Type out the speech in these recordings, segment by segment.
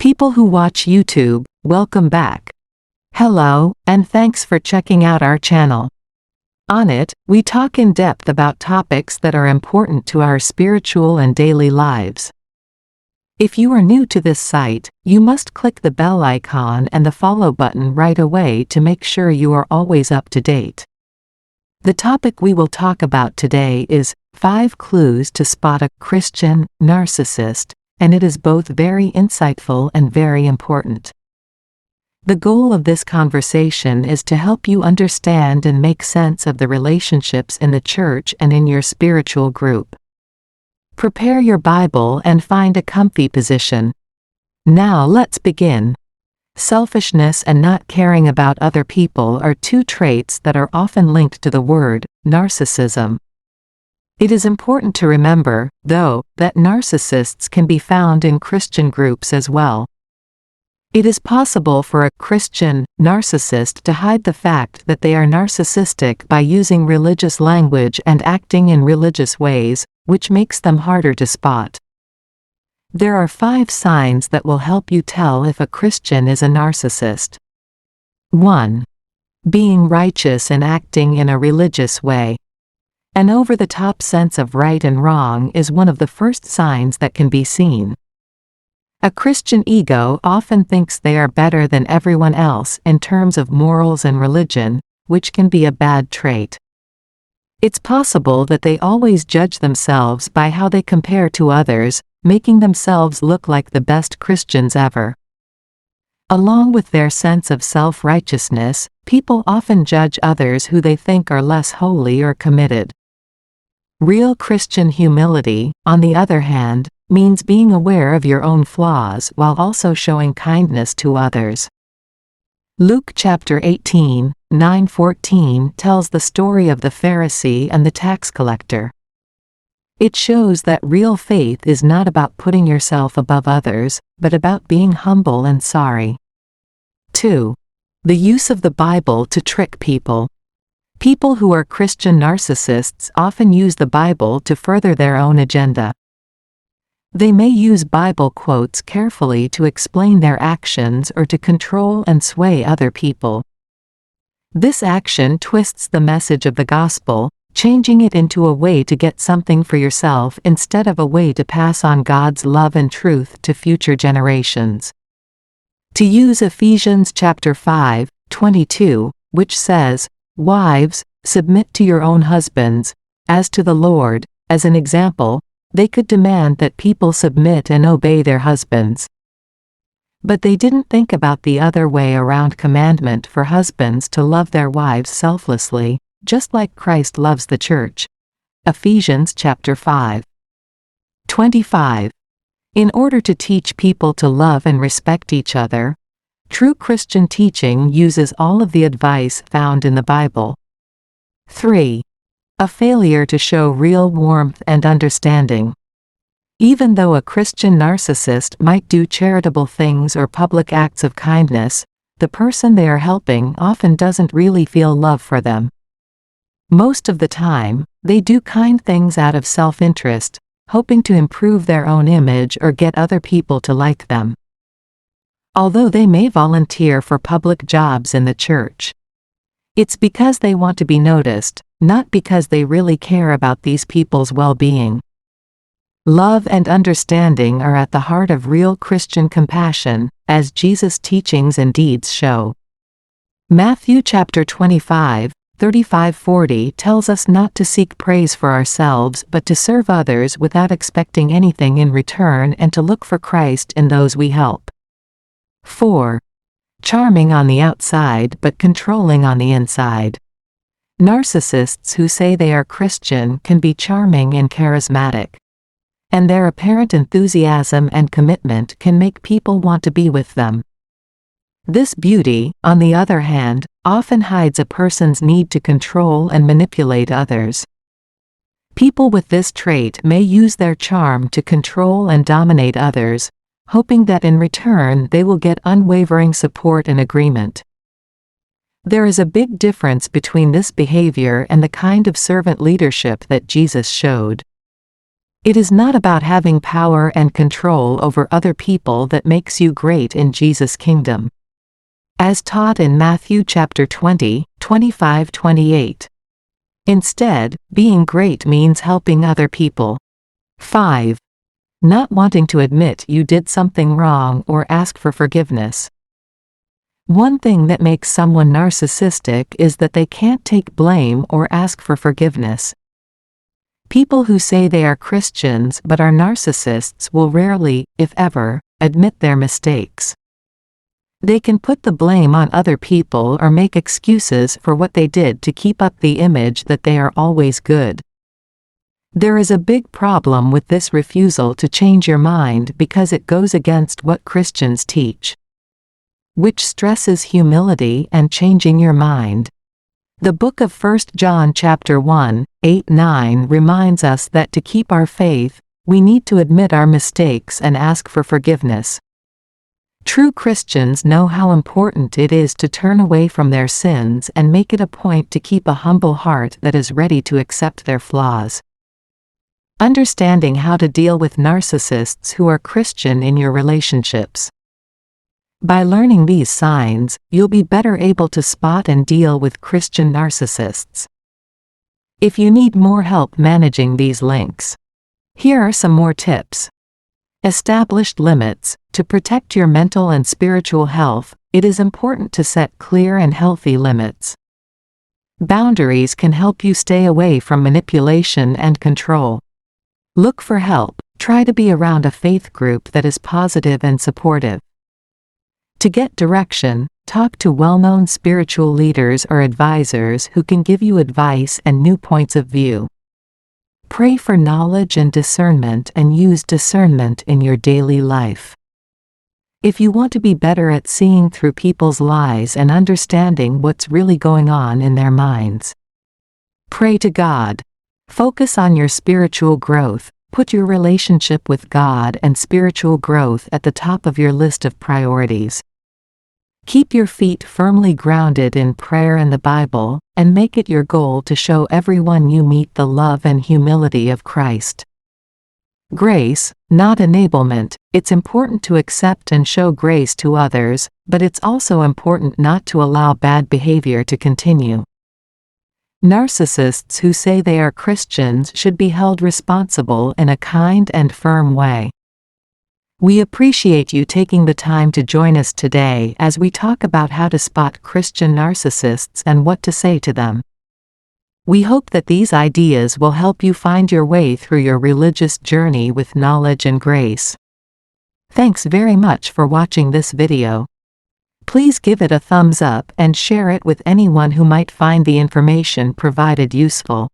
People who watch YouTube, welcome back. Hello, and thanks for checking out our channel. On it, we talk in depth about topics that are important to our spiritual and daily lives. If you are new to this site, you must click the bell icon and the follow button right away to make sure you are always up to date. The topic we will talk about today is 5 clues to spot a Christian narcissist, and it is both very insightful and very important. The goal of this conversation is to help you understand and make sense of the relationships in the church and in your spiritual group. Prepare your Bible and find a comfy position. Now let's begin. Selfishness and not caring about other people are 2 traits that are often linked to the word narcissism. It is important to remember, though, that narcissists can be found in Christian groups as well. It is possible for a Christian narcissist to hide the fact that they are narcissistic by using religious language and acting in religious ways, which makes them harder to spot. There are 5 signs that will help you tell if a Christian is a narcissist. 1. Being righteous and acting in a religious way. An over-the-top sense of right and wrong is one of the first signs that can be seen. A Christian ego often thinks they are better than everyone else in terms of morals and religion, which can be a bad trait. It's possible that they always judge themselves by how they compare to others, making themselves look like the best Christians ever. Along with their sense of self-righteousness, people often judge others who they think are less holy or committed. Real Christian humility, on the other hand, means being aware of your own flaws while also showing kindness to others. Luke chapter 18, 9-14 tells the story of the Pharisee and the tax collector. It shows that real faith is not about putting yourself above others, but about being humble and sorry. 2. The use of the Bible to trick people. People who are Christian narcissists often use the Bible to further their own agenda. They may use Bible quotes carefully to explain their actions or to control and sway other people. This action twists the message of the gospel, changing it into a way to get something for yourself instead of a way to pass on God's love and truth to future generations. To use Ephesians chapter 5:22, which says, "Wives, submit to your own husbands, as to the Lord," as an example, they could demand that people submit and obey their husbands. But they didn't think about the other way around commandment for husbands to love their wives selflessly, just like Christ loves the church. Ephesians chapter 5:25. In order to teach people to love and respect each other, true Christian teaching uses all of the advice found in the Bible. 3. A failure to show real warmth and understanding. Even though a Christian narcissist might do charitable things or public acts of kindness, the person they are helping often doesn't really feel love for them. Most of the time, they do kind things out of self-interest, hoping to improve their own image or get other people to like them. Although they may volunteer for public jobs in the church, it's because they want to be noticed, not because they really care about these people's well-being. Love and understanding are at the heart of real Christian compassion, as Jesus' teachings and deeds show. Matthew chapter 25:35-40 tells us not to seek praise for ourselves but to serve others without expecting anything in return and to look for Christ in those we help. 4. Charming on the outside but controlling on the inside. Narcissists who say they are Christian can be charming and charismatic, and their apparent enthusiasm and commitment can make people want to be with them. This beauty, on the other hand, often hides a person's need to control and manipulate others. People with this trait may use their charm to control and dominate others, hoping that in return they will get unwavering support and agreement. There is a big difference between this behavior and the kind of servant leadership that Jesus showed. It is not about having power and control over other people that makes you great in Jesus' kingdom. As taught in Matthew chapter 20, 25-28. Instead, being great means helping other people. 5. Not wanting to admit you did something wrong or ask for forgiveness. One thing that makes someone narcissistic is that they can't take blame or ask for forgiveness. People who say they are Christians but are narcissists will rarely, if ever, admit their mistakes. They can put the blame on other people or make excuses for what they did to keep up the image that they are always good. There is a big problem with this refusal to change your mind because it goes against what Christians teach, which stresses humility and changing your mind. The book of 1 John chapter 1, 8-9 reminds us that to keep our faith, we need to admit our mistakes and ask for forgiveness. True Christians know how important it is to turn away from their sins and make it a point to keep a humble heart that is ready to accept their flaws. Understanding how to deal with narcissists who are Christian in your relationships. By learning these signs, you'll be better able to spot and deal with Christian narcissists. If you need more help managing these links, here are some more tips. Established limits. To protect your mental and spiritual health, it is important to set clear and healthy limits. Boundaries can help you stay away from manipulation and control. Look for help. Try to be around a faith group that is positive and supportive. To get direction, talk to well-known spiritual leaders or advisors who can give you advice and new points of view. Pray for knowledge and discernment and use discernment in your daily life. If you want to be better at seeing through people's lies and understanding what's really going on in their minds, pray to God. Focus on your spiritual growth. Put your relationship with God and spiritual growth at the top of your list of priorities. Keep your feet firmly grounded in prayer and the Bible, and make it your goal to show everyone you meet the love and humility of Christ. Grace, not enablement. It's important to accept and show grace to others, but it's also important not to allow bad behavior to continue. Narcissists who say they are Christians should be held responsible in a kind and firm way. We appreciate you taking the time to join us today as we talk about how to spot Christian narcissists and what to say to them. We hope that these ideas will help you find your way through your religious journey with knowledge and grace. Thanks very much for watching this video. Please give it a thumbs up and share it with anyone who might find the information provided useful.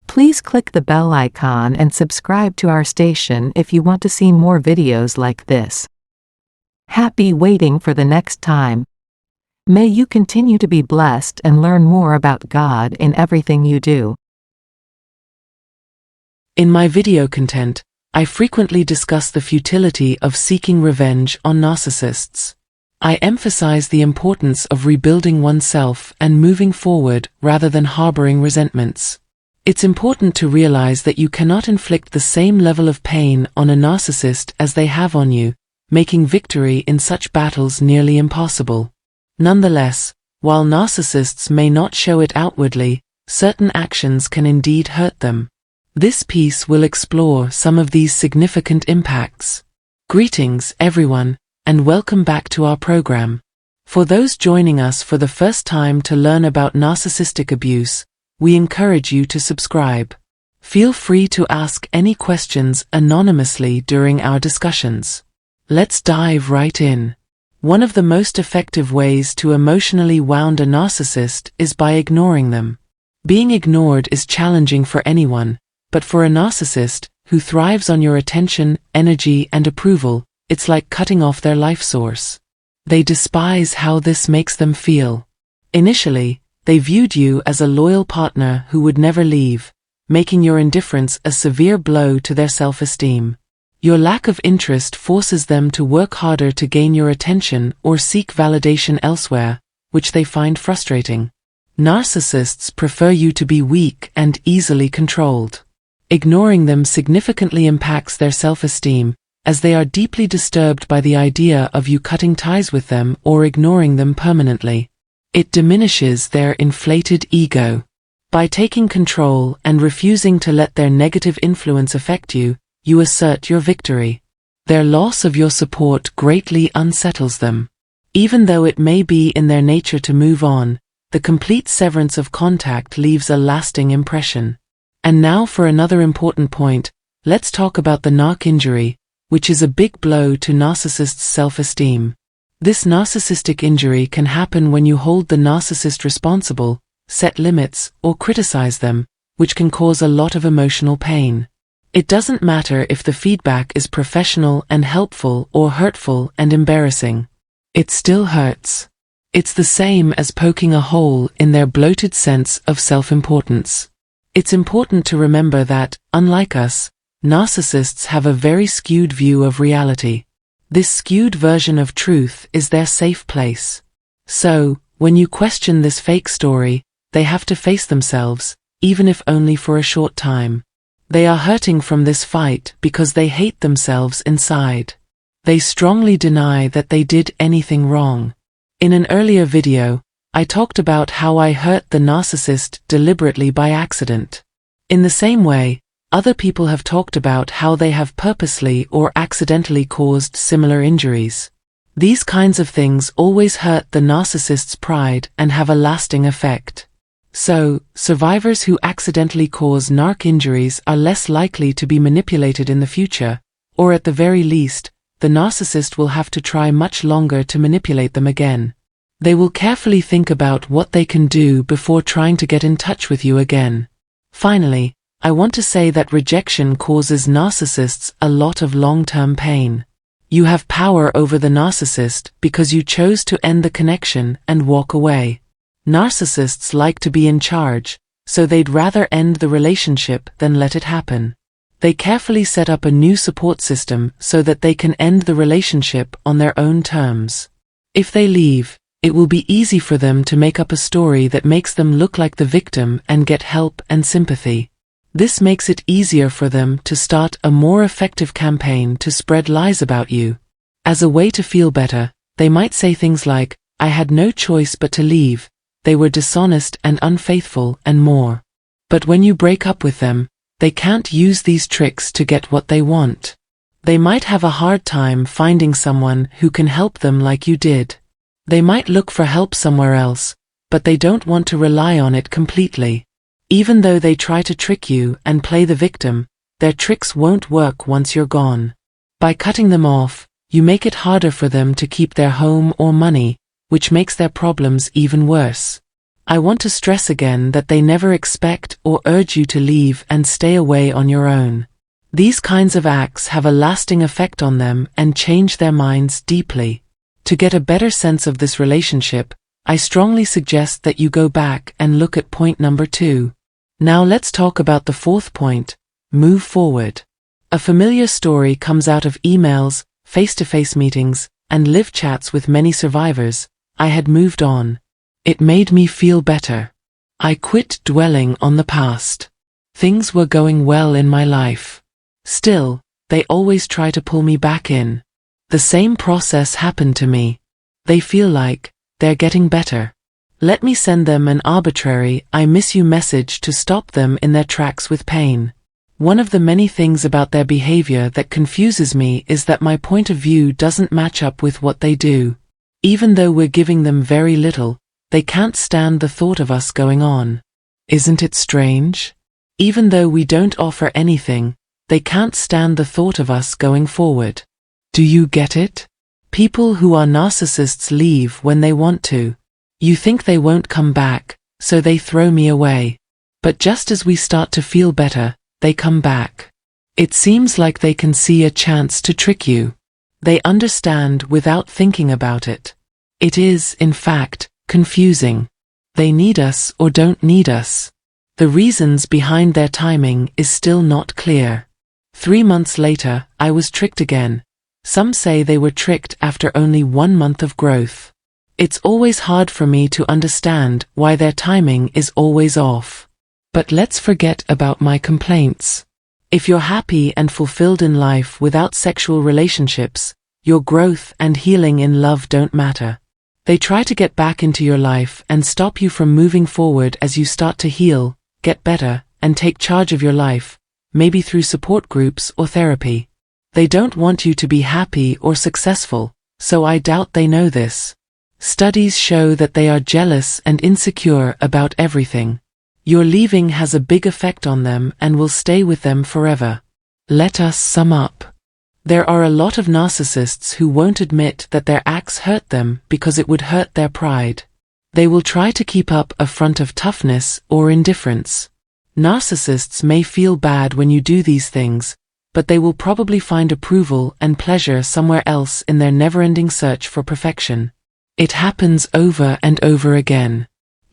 Please click the bell icon and subscribe to our station if you want to see more videos like this. Happy waiting for the next time. May you continue to be blessed and learn more about God in everything you do. In my video content, I frequently discuss the futility of seeking revenge on narcissists. I emphasize the importance of rebuilding oneself and moving forward rather than harboring resentments. It's important to realize that you cannot inflict the same level of pain on a narcissist as they have on you, making victory in such battles nearly impossible. Nonetheless, while narcissists may not show it outwardly, certain actions can indeed hurt them. This piece will explore some of these significant impacts. Greetings, everyone, and welcome back to our program. For those joining us for the first time to learn about narcissistic abuse, we encourage you to subscribe. Feel free to ask any questions anonymously during our discussions. Let's dive right in. One of the most effective ways to emotionally wound a narcissist is by ignoring them. Being ignored is challenging for anyone, but for a narcissist, who thrives on your attention, energy, and approval, it's like cutting off their life source. They despise how this makes them feel. Initially, they viewed you as a loyal partner who would never leave, making your indifference a severe blow to their self-esteem. Your lack of interest forces them to work harder to gain your attention or seek validation elsewhere, which they find frustrating. Narcissists prefer you to be weak and easily controlled. Ignoring them significantly impacts their self-esteem, as they are deeply disturbed by the idea of you cutting ties with them or ignoring them permanently. It diminishes their inflated ego. By taking control and refusing to let their negative influence affect you, you assert your victory. Their loss of your support greatly unsettles them. Even though it may be in their nature to move on, the complete severance of contact leaves a lasting impression. And now for another important point, let's talk about the narc injury, which is a big blow to narcissists' self-esteem. This narcissistic injury can happen when you hold the narcissist responsible, set limits, or criticize them, which can cause a lot of emotional pain. It doesn't matter if the feedback is professional and helpful or hurtful and embarrassing. It still hurts. It's the same as poking a hole in their bloated sense of self-importance. It's important to remember that, unlike us, narcissists have a very skewed view of reality. This skewed version of truth is their safe place. So, when you question this fake story, they have to face themselves, even if only for a short time. They are hurting from this fight because they hate themselves inside. They strongly deny that they did anything wrong. In an earlier video, I talked about how I hurt the narcissist deliberately by accident. In the same way, other people have talked about how they have purposely or accidentally caused similar injuries. These kinds of things always hurt the narcissist's pride and have a lasting effect. So, survivors who accidentally cause narc injuries are less likely to be manipulated in the future, or at the very least, the narcissist will have to try much longer to manipulate them again. They will carefully think about what they can do before trying to get in touch with you again. Finally, I want to say that rejection causes narcissists a lot of long-term pain. You have power over the narcissist because you chose to end the connection and walk away. Narcissists like to be in charge, so they'd rather end the relationship than let it happen. They carefully set up a new support system so that they can end the relationship on their own terms. If they leave, it will be easy for them to make up a story that makes them look like the victim and get help and sympathy. This makes it easier for them to start a more effective campaign to spread lies about you. As a way to feel better, they might say things like, "I had no choice but to leave, they were dishonest and unfaithful," and more. But when you break up with them, they can't use these tricks to get what they want. They might have a hard time finding someone who can help them like you did. They might look for help somewhere else, but they don't want to rely on it completely. Even though they try to trick you and play the victim, their tricks won't work once you're gone. By cutting them off, you make it harder for them to keep their home or money, which makes their problems even worse. I want to stress again that they never expect or urge you to leave and stay away on your own. These kinds of acts have a lasting effect on them and change their minds deeply. To get a better sense of this relationship, I strongly suggest that you go back and look at point number 2. Now let's talk about the fourth point, move forward. A familiar story comes out of emails, face-to-face meetings, and live chats with many survivors. I had moved on. It made me feel better. I quit dwelling on the past. Things were going well in my life. Still, they always try to pull me back in. The same process happened to me. They feel like they're getting better. Let me send them an arbitrary "I miss you" message to stop them in their tracks with pain. One of the many things about their behavior that confuses me is that my point of view doesn't match up with what they do. Even though we're giving them very little, they can't stand the thought of us going on. Isn't it strange? Even though we don't offer anything, they can't stand the thought of us going forward. Do you get it? People who are narcissists leave when they want to. You think they won't come back, so they throw me away. But just as we start to feel better, they come back. It seems like they can see a chance to trick you. They understand without thinking about it. It is, in fact, confusing. They need us or don't need us. The reasons behind their timing is still not clear. 3 months later, I was tricked again. Some say they were tricked after only 1 month of growth. It's always hard for me to understand why their timing is always off. But let's forget about my complaints. If you're happy and fulfilled in life without sexual relationships, your growth and healing in love don't matter. They try to get back into your life and stop you from moving forward as you start to heal, get better, and take charge of your life, maybe through support groups or therapy. They don't want you to be happy or successful, so I doubt they know this. Studies show that they are jealous and insecure about everything. Your leaving has a big effect on them and will stay with them forever. Let us sum up. There are a lot of narcissists who won't admit that their acts hurt them because it would hurt their pride. They will try to keep up a front of toughness or indifference. Narcissists may feel bad when you do these things, but they will probably find approval and pleasure somewhere else in their never-ending search for perfection. It happens over and over again.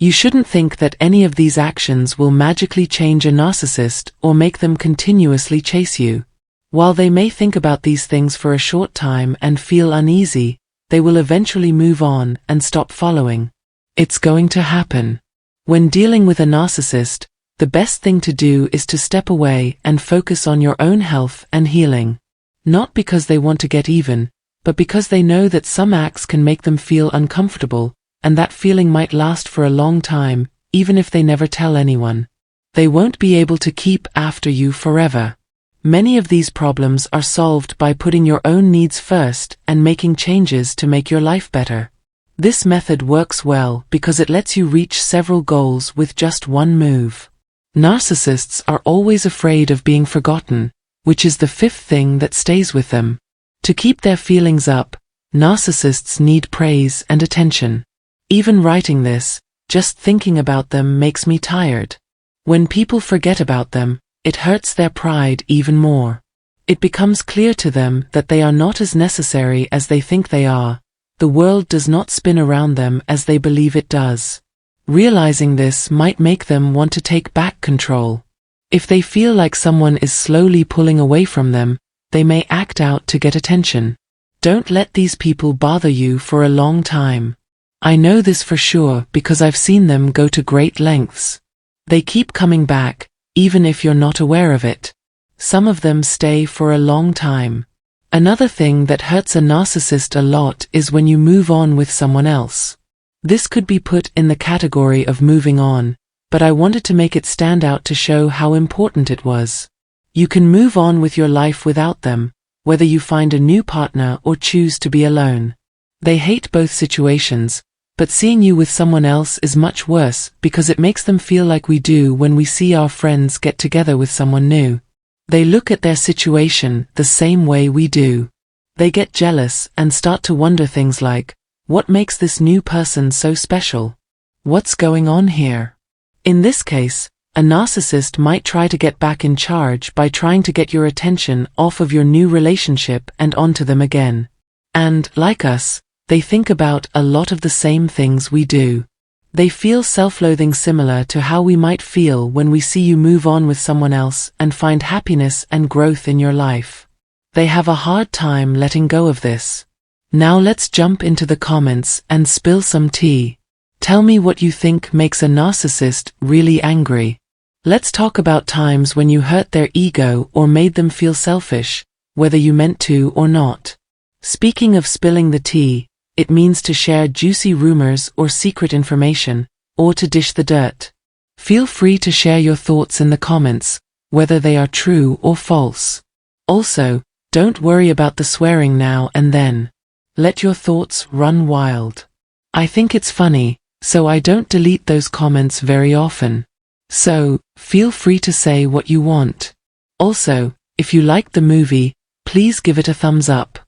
You shouldn't think that any of these actions will magically change a narcissist or make them continuously chase you. While they may think about these things for a short time and feel uneasy, they will eventually move on and stop following. It's going to happen. When dealing with a narcissist, the best thing to do is to step away and focus on your own health and healing. Not because they want to get even, but because they know that some acts can make them feel uncomfortable, and that feeling might last for a long time, even if they never tell anyone. They won't be able to keep after you forever. Many of these problems are solved by putting your own needs first and making changes to make your life better. This method works well because it lets you reach several goals with just one move. Narcissists are always afraid of being forgotten, which is the fifth thing that stays with them. To keep their feelings up, narcissists need praise and attention. Even writing this, just thinking about them makes me tired. When people forget about them, it hurts their pride even more. It becomes clear to them that they are not as necessary as they think they are. The world does not spin around them as they believe it does. Realizing this might make them want to take back control. If they feel like someone is slowly pulling away from them, they may act out to get attention. Don't let these people bother you for a long time. I know this for sure because I've seen them go to great lengths. They keep coming back, even if you're not aware of it. Some of them stay for a long time. Another thing that hurts a narcissist a lot is when you move on with someone else. This could be put in the category of moving on, but I wanted to make it stand out to show how important it was. You can move on with your life without them, whether you find a new partner or choose to be alone. They hate both situations, but seeing you with someone else is much worse because it makes them feel like we do when we see our friends get together with someone new. They look at their situation the same way we do. They get jealous and start to wonder things like, what makes this new person so special? What's going on here? In this case, a narcissist might try to get back in charge by trying to get your attention off of your new relationship and onto them again. And, like us, they think about a lot of the same things we do. They feel self-loathing similar to how we might feel when we see you move on with someone else and find happiness and growth in your life. They have a hard time letting go of this. Now let's jump into the comments and spill some tea. Tell me what you think makes a narcissist really angry. Let's talk about times when you hurt their ego or made them feel selfish, whether you meant to or not. Speaking of spilling the tea, it means to share juicy rumors or secret information, or to dish the dirt. Feel free to share your thoughts in the comments, whether they are true or false. Also, don't worry about the swearing now and then. Let your thoughts run wild. I think it's funny, so I don't delete those comments very often. So, feel free to say what you want. Also, if you liked the movie, please give it a thumbs up.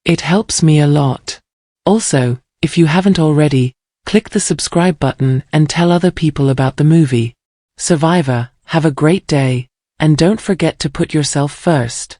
It helps me a lot. Also, if you haven't already, click the subscribe button and tell other people about the movie. Survivor, have a great day, and don't forget to put yourself first.